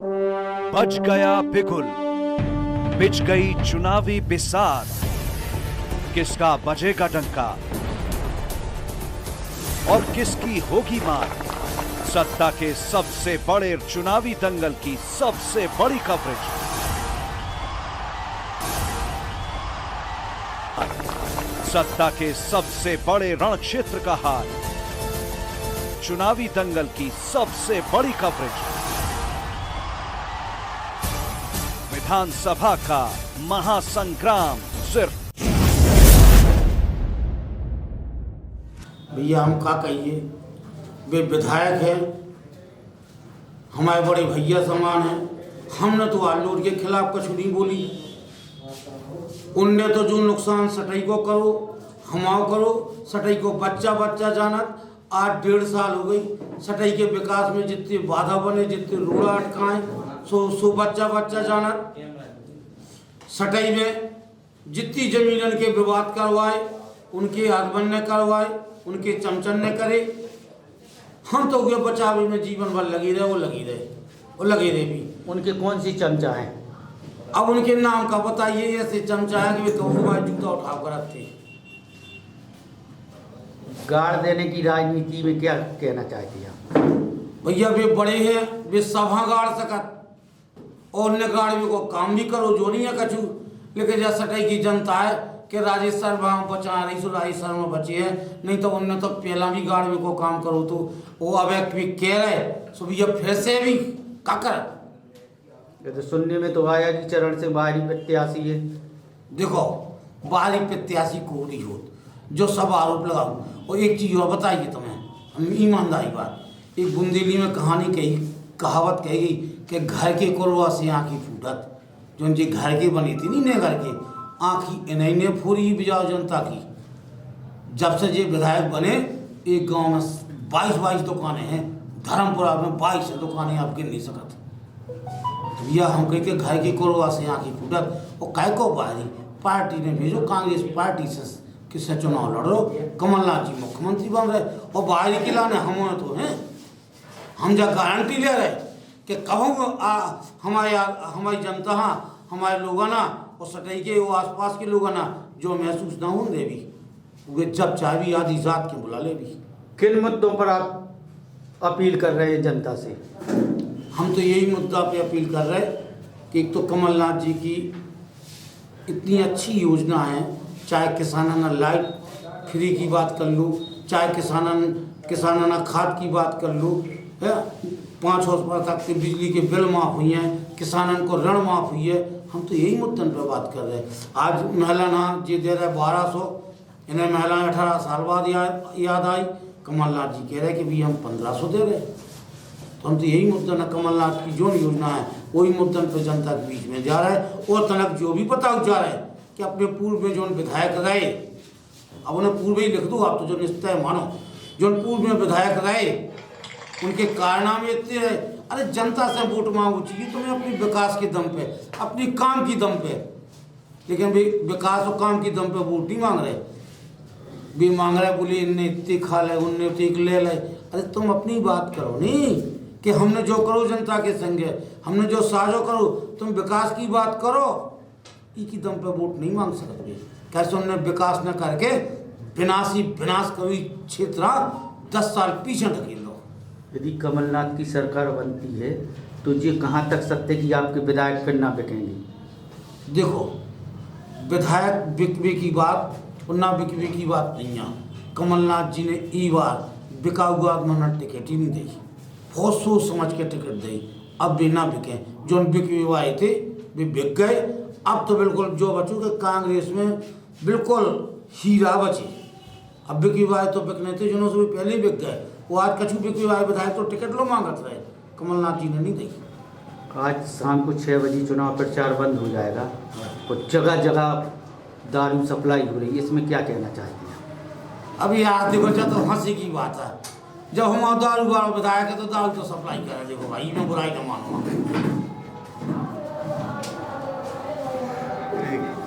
बज गया बिगुल, बिछ गई चुनावी बिसात, किसका बजेगा डंका और किसकी होगी मात। सत्ता के सबसे बड़े चुनावी दंगल की सबसे बड़ी कवरेज, सत्ता के सबसे बड़े रण क्षेत्र का हाल, चुनावी दंगल की सबसे बड़ी कवरेज, विधानसभा का महासंग्राम सिर्फ। भैया हम क्या कहिए, वे विधायक हैं, हमारे बड़े भैया समान हैं। हमने तो आलोट के खिलाफ कुछ नहीं बोली। उनने तो जो नुकसान सटई को करो हमाओ करो, सटई को बच्चा बच्चा जानत। आज 1.5 साल हो गई सटई के विकास में जितने बाधा बने, जितने रोड़ा अटकाएं, सो बच्चा बच्चा जानत। सटई में जितनी जमीन के विवाद करवाए, उनके हस्बैंड ने करवाए, उनके चमचन ने करे। हम तो ये बचावे में जीवन भर लगी रहे, वो लगी रहे, वो लगे रहे भी। उनके कौन सी चमचा है? अब उनके नाम का बताइए। ऐसे चमचा है कि वे कहूँ जूता उठा कर रखते। गाड़ देने की राजनीति में क्या कहना चाहती हैं? भैया वे बड़े हैं, वे सभा गाड़ सकत और न गाड़ भी को काम भी करो जो नहीं है कछु। लेकिन जैसा सटई की जनता है कि राजेश शर्मा बचा रही, सो राजेश शर्मा बचे हैं, नहीं तो उनने तो पहला भी गाड़ भी को काम करो। तो वो अब भी कह रहे सो भैया फिर से भी का कर। ये तो सुनने में तो आया जी चरण से बाहरी प्रत्याशी है। देखो बाहरी प्रत्याशी को नहीं होत, जो सब आरोप लगाओ। और एक चीज़ और बताइए तुम्हें, ईमानदारी बात, एक बुंदेली में कहानी कही, कहावत कही गई कि घर के कोरवा से आँखी फूटत। जो जी घर के बनी थी नहीं, घर के आँखी इन्हीं ने फूरी बिजाओ जनता की। जब से ये विधायक बने एक गांव में 22 दुकानें हैं, धर्मपुरा में 22 दुकानें आप गिन नहीं सकते। तो भैया हम कहते घर की कोरवा से आँखी फूटत। और काय को बाहरी पार्टी ने भेजो, कांग्रेस पार्टी से किससे चुनाव लड़ रहे, कमलनाथ जी मुख्यमंत्री बन रहे और बाहरी किला ने हम तो हैं। हम जब गारंटी ले रहे कि कब हमारी जनता, हमारे लोग ना और सटई के वो आसपास के लोग ना जो महसूस ना हो दे भी, वे जब चाहे आधी जात के बुला ले भी। किन मुद्दों पर आप अपील कर रहे हैं जनता से? हम तो यही मुद्दा पे अपील कर रहे कि एक तो कमलनाथ जी की इतनी अच्छी योजना है, चाहे किसानाना लाइट फ्री की बात कर लो, चाहे किसानाना खाद की बात कर लो, है 5 वर्ष तक के बिजली के बिल माफ़ हुई हैं, किसानन को ऋण माफ़ हुई है। हम तो यही मुद्दन पर बात कर रहे हैं। आज महिलाना जी दे रहे 1200, इन्हें महिलाएं 18 साल बाद याद आई। कमलनाथ जी कह रहे कि भैया हम 1500 दे रहे। तो हम तो यही मुद्दा ना, कमलनाथ की जो योजना है वही मुद्दन पर जनता के बीच में जा रहा है। और तनक जो भी पता जा रहा है कि अपने पूर्व में जो विधायक रहे, अब उन्हें पूर्व ही लिख दो आप तो, जो निश्चय मानो जो पूर्व में विधायक रहे उनके कारनामे इतने रहे। अरे जनता से वोट मांगो चाहिए तुम्हें अपनी विकास के दम पे, अपनी काम की दम पे। लेकिन भाई विकास और काम की दम पे वोट नहीं मांग रहे, भी मांग रहे बोले इनने इतने खा ले, उनने इतने ले ले। अरे तुम अपनी बात करो नहीं कि हमने जो करो जनता के संगे, हमने जो साझो करो, तुम विकास की बात करो। की दम पे वोट नहीं मांग सकते। कैसे उन्होंने विकास न करके विनाश कवि क्षेत्र 10 साल पीछे ढकेल लो। यदि कमलनाथ की सरकार बनती है तो ये कहाँ तक सत्य कि आपके विधायक फिर ना बिकेंगे? देखो विधायक बिकवे की बात और ना बिकवे की बात नहीं है। कमलनाथ जी ने ई बार बिका हुआ मन टिकट ही नहीं दी, बहुत सोच समझ के टिकट दी। अब भी ना बिके, जो बिकवे हुए आए थे वे बिक गए। अब तो बिल्कुल जो बचू के कांग्रेस में बिल्कुल हीरा बचे। अब बिकी हुए तो बिकने थे, जिन्होंने भी पहले ही बिक गए। वो आज कछु बिकी हुए विधायक तो टिकट लो मांगत रहे, कमलनाथ जी ने नहीं दी। आज शाम को 6 बजे चुनाव प्रचार बंद हो जाएगा और जगह जगह दारू सप्लाई हो रही है, इसमें क्या कहना चाहते हैं? अभी यार देखो तो हंसी की बात है, जब हम दारू वाला विधायक है तो दारू तो सप्लाई करें। देखो भाई मैं बुराई न मानूंगा।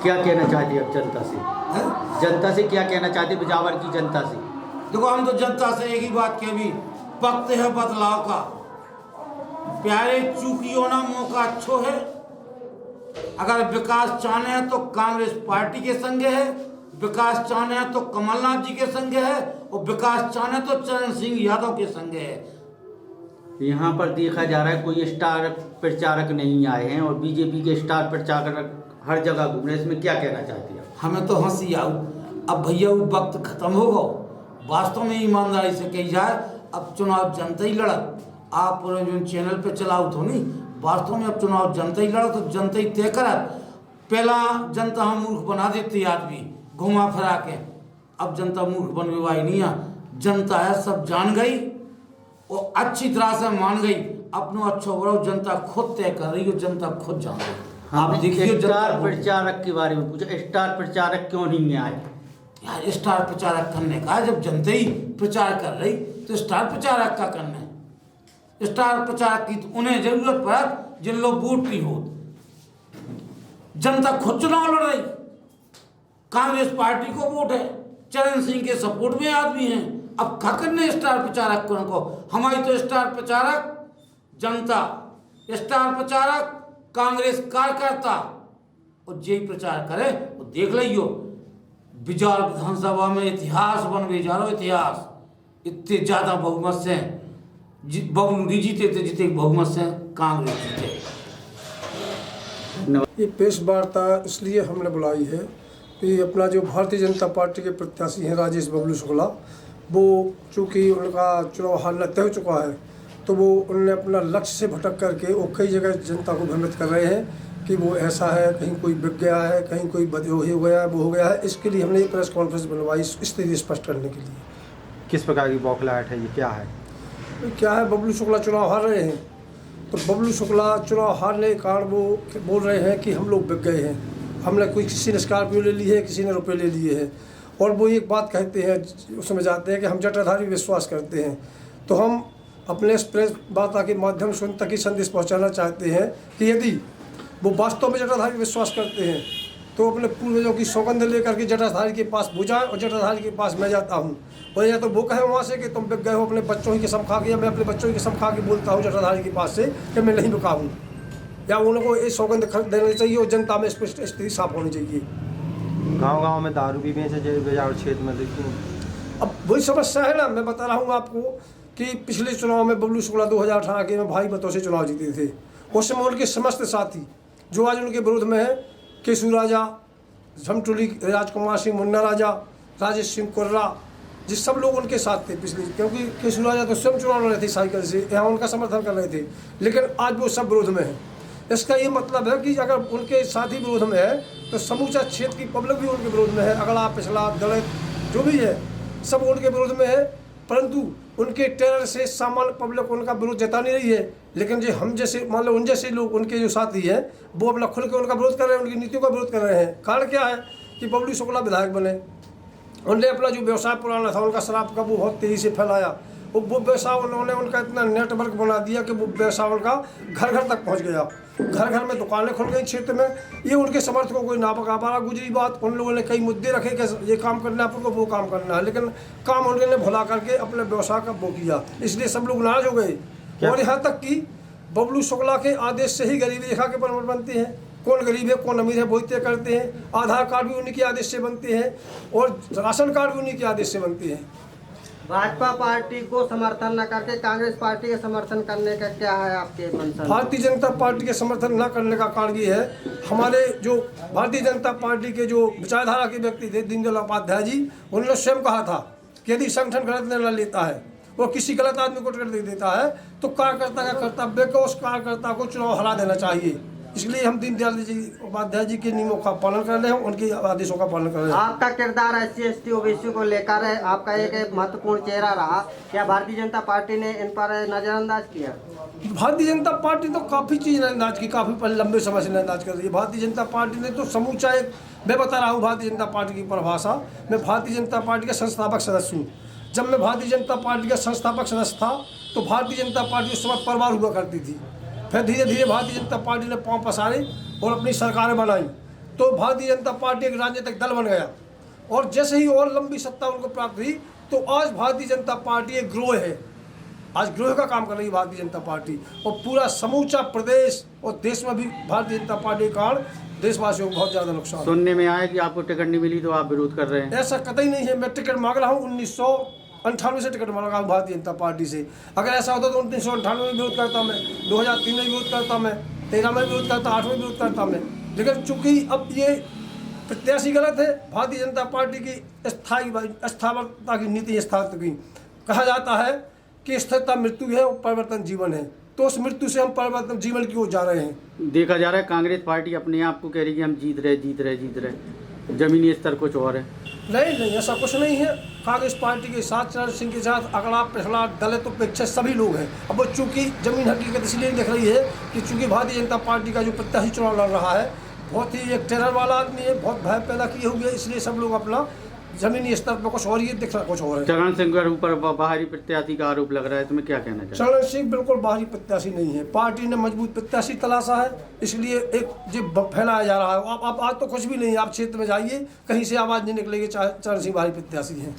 क्या कहना चाहती है अब जनता से? जनता से क्या कहना चाहते बिजावर की जनता से? देखो हम तो जनता से एक ही बात कह भी, वक्त है बदलाव का। प्यारे चूकियो ना मौका अच्छो है। अगर विकास चाहने हैं तो कांग्रेस पार्टी के संगे है, विकास चाहने हैं तो कमलनाथ जी के संगे है, और विकास चाहने तो चरण सिंह यादव के संगे है। यहाँ पर देखा जा रहा है कोई स्टार प्रचारक नहीं आए हैं और बीजेपी के स्टार प्रचारक हर जगह घूम रहे हैं, इसमें क्या कहना चाहती हैं? हमें तो हंसी आऊ। अब भैया वो वक्त खत्म हो गो। वास्तव में ईमानदारी से कही जाए, अब चुनाव जनता ही लड़त। आप जो चैनल पे चलाओ तो नहीं, वास्तव में अब चुनाव जनता ही लड़त, तो जनता ही तय करत। पहला जनता हम मूर्ख बना देती आदमी घुमा फिरा के, अब जनता मूर्ख बनवे वाली नहीं है। जनता है सब जान गई और अच्छी तरह से मान गई। अपनो अच्छा बुरा जनता खुद तय कर रही है, जनता खुद जान गई। आप देखिए स्टार प्रचारक के बारे में पूछा, स्टार प्रचारक क्यों नहीं आए? यार स्टार प्रचारक करने का, जब जनता ही प्रचार कर रही तो स्टार प्रचारक का करना है। स्टार प्रचारक की तो उन्हें जरूरत पड़त जिन लोग वोट नहीं हो। जनता खुद चुनाव लड़ रही, कांग्रेस पार्टी को वोट है, चरण सिंह के सपोर्ट में आदमी हैं। अब क्या करने स्टार प्रचारक को? हमारी तो स्टार प्रचारक जनता, स्टार प्रचारक कांग्रेस कार्यकर्ता, और यही प्रचार करे। वो देख लियो बिजार विधानसभा में इतिहास बन जा रहा, इतिहास इतने ज्यादा बहुमत से बबलू नहीं जीते थे, जीते बहुमत से कांग्रेस जीते। ये प्रेस वार्ता इसलिए हमने बुलाई है कि अपना जो भारतीय जनता पार्टी के प्रत्याशी हैं राजेश बबलू शुक्ला, वो चूँकि उनका चुनाव हारना तय हो चुका है, तो वो उन्होंने अपना लक्ष्य से भटक करके वो कई जगह जनता को भ्रमित कर रहे हैं कि वो ऐसा है, कहीं कोई बिक गया है, कहीं कोई हो गया है, वो हो गया है। इसके लिए हमने ये प्रेस कॉन्फ्रेंस बनवाई, स्थिति स्पष्ट करने के लिए। किस प्रकार की बौखलाहट है, ये क्या है? क्या है, बबलू शुक्ला चुनाव हार रहे हैं, तो बबलू शुक्ला चुनाव हारने के कारण वो बोल रहे हैं कि हम लोग बिक गए हैं, हमने कोई किसी ने स्कॉर्पियो ले ली है, किसी ने रुपये ले लिए हैं। और वो एक बात कहते हैं, उसमें जाते हैं कि हम जटाधारी विश्वास करते हैं। तो हम अपने इस प्रेस वार्ता के माध्यम से उन तक ही संदेश पहुंचाना चाहते हैं कि यदि वो वास्तव में जटाधारी विश्वास करते हैं तो अपने पूर्वजों की सौगंध लेकर के जटाधारी के पास वो जाए, और जटाधारी के पास मैं जाता हूँ। और या तो वो कहे वहाँ से कि तुम बिक गए हो अपने बच्चों की कसम खा के, या मैं अपने बच्चों की कसम खा के बोलता हूँ जटाधारी के पास से कि मैं नहीं बिका हूँ, या उनको ये सौगंध देनी चाहिए और जनता में स्पष्ट स्थिति साफ होनी चाहिए। गांव-गांव में दारू भी बेचे बाजार क्षेत्र में, देखिए अब वही समस्या है ना। मैं बता रहा हूँ आपको कि पिछले चुनाव में बबलू शुक्ला 2018 के में भारी मतों से चुनाव जीते थे। उस समय उनके समस्त साथी जो आज उनके विरोध में है, केशु राजा, झमटुली राजकुमार सिंह, मुन्ना राजा, राजेश सिंह कुर्रा, जिस सब लोग उनके साथ थे पिछले, क्योंकि केशु राजा तो स्वयं चुनाव लड़ रहे थे साइकिल से, यहाँ उनका समर्थन कर रहे थे, लेकिन आज वो सब विरोध में है। इसका ये मतलब है कि अगर उनके साथी विरोध में है तो समूचा क्षेत्र की पब्लिक भी उनके विरोध में है। अगला पिछला दलित जो भी है सब उनके विरोध में है, परंतु उनके टेरर से सामान्य पब्लिक उनका विरोध जता नहीं रही है। लेकिन जो हम जैसे मान लो उन जैसे लोग, उनके जो साथी हैं, वो अपना खुल के उनका विरोध कर रहे हैं, उनकी नीतियों का विरोध कर रहे हैं। कारण क्या है कि बबलू शुक्ला विधायक बने, उन्होंने अपना जो व्यवसाय पुराना था उनका शराब का वो बहुत तेज़ी से फैलाया, वो व्यवसाय उन्होंने उनका इतना नेटवर्क बना दिया कि वो व्यवसाय उनका घर घर तक पहुंच गया, घर घर में दुकानें खुल गई क्षेत्र में। ये उनके समर्थकों को ना पका पा रहा। गुजरी बात, उन लोगों ने कई मुद्दे रखे कि ये काम करना है आपको, वो काम करना है, लेकिन काम उन्होंने भुला करके अपने व्यवसाय का वो किया, इसलिए सब लोग नाराज हो गए। और यहाँ तक कि बबलू शुक्ला के आदेश से ही गरीबी रेखा के पर बनते हैं, कौन गरीब है कौन अमीर है वही तय करते हैं। आधार कार्ड भी उन्हीं के आदेश से बनते हैं और राशन कार्ड भी उन्हीं के आदेश से बनते हैं। भाजपा पार्टी को समर्थन न करके कांग्रेस पार्टी का समर्थन करने का क्या है आपके मंशा? भारतीय जनता पार्टी के समर्थन न करने का कारण ये है, हमारे जो भारतीय जनता पार्टी के जो विचारधारा के व्यक्ति थे दीनदयाल उपाध्याय जी, उन्होंने स्वयं कहा था कि यदि संगठन गलत निर्णय लेता है और किसी गलत आदमी को टिकट दे देता है तो कार्यकर्ता का कर्तव्य है कि उस कार्यकर्ता को चुनाव हरा देना चाहिए। इसलिए हम दीनदयाल जी उपाध्याय जी के नियमों का पालन कर रहे हैं, उनके आदेशों का पालन कर रहे हैं। आपका किरदार SC/ST OBC को लेकर है, आपका एक महत्वपूर्ण चेहरा रहा, क्या भारतीय जनता पार्टी ने इन पर नजरअंदाज किया? भारतीय जनता पार्टी तो काफ़ी चीज़ नजरअंदाज की, काफ़ी लंबे समय से नजरअंदाज कर रही है। भारतीय जनता पार्टी ने तो समूचा एक, मैं बता रहा हूँ भारतीय जनता पार्टी की परिभाषा, मैं भारतीय जनता पार्टी का संस्थापक सदस्य हूँ। जब मैं भारतीय जनता पार्टी का संस्थापक सदस्य था तो भारतीय जनता पार्टी उस समय परिवार हुआ करती थी। फिर धीरे धीरे भारतीय जनता पार्टी ने पांव पसारे और अपनी सरकारें बनाई, तो भारतीय जनता पार्टी एक राजनीतिक दल बन गया। और जैसे ही और लंबी सत्ता उनको प्राप्त हुई तो आज भारतीय जनता पार्टी एक ग्रोह है। आज गिरोह का काम कर रही है भारतीय जनता पार्टी, और पूरा समूचा प्रदेश और देश में भी भारतीय जनता पार्टी के कारण देशवासियों को बहुत ज़्यादा नुकसान। सुनने में आया कि आपको टिकट नहीं मिली तो आप विरोध कर रहे हैं। ऐसा कतई नहीं है, मैं टिकट मांग रहा हूँ 1998 से टिकट मांगा हूँ भारतीय जनता पार्टी से। अगर ऐसा होता तो 1998 में विरोध करता मैं, 2003 में विरोध करता मैं, 13 में विरोध करता, 8 में विरोध करता मैं। लेकिन चूंकि अब ये प्रत्याशी गलत है, भारतीय जनता पार्टी की स्थावरता की नीति स्थापित की। कहा जाता है कि स्थिरता मृत्यु है और परिवर्तन जीवन है, तो उस मृत्यु से हम परिवर्तन जीवन की ओर जा रहे हैं। देखा जा रहा है कांग्रेस पार्टी अपने आप को कह रही है कि हम जीत रहे, जमीनी स्तर कुछ और है। नहीं, ऐसा कुछ नहीं है। कांग्रेस पार्टी के साथ चरण सिंह के साथ अगड़ा पिछड़ा दलित उपेक्षा सभी लोग हैं। अब वो चूंकि जमीन हकीकत इसलिए दिख रही है कि चूंकि भारतीय जनता पार्टी का जो प्रत्याशी चुनाव लड़ रहा है बहुत ही एक टेरर वाला आदमी है, बहुत भय पैदा किए हुए है, इसलिए सब लोग अपना जमीनी स्तर पर कुछ और, ये दिख रहा कुछ और है। चरण सिंह के ऊपर बाहरी प्रत्याशी का आरोप लग रहा है, तुम्हें क्या कहना चाहिए? चरण सिंह बिल्कुल बाहरी प्रत्याशी नहीं है, पार्टी ने मजबूत प्रत्याशी तलाशा है, इसलिए एक जो फैलाया जा रहा है। आप आज तो कुछ भी नहीं है, आप क्षेत्र में जाइए, कहीं से आवाज़ नहीं निकलेगी चरण सिंह बाहरी प्रत्याशी हैं।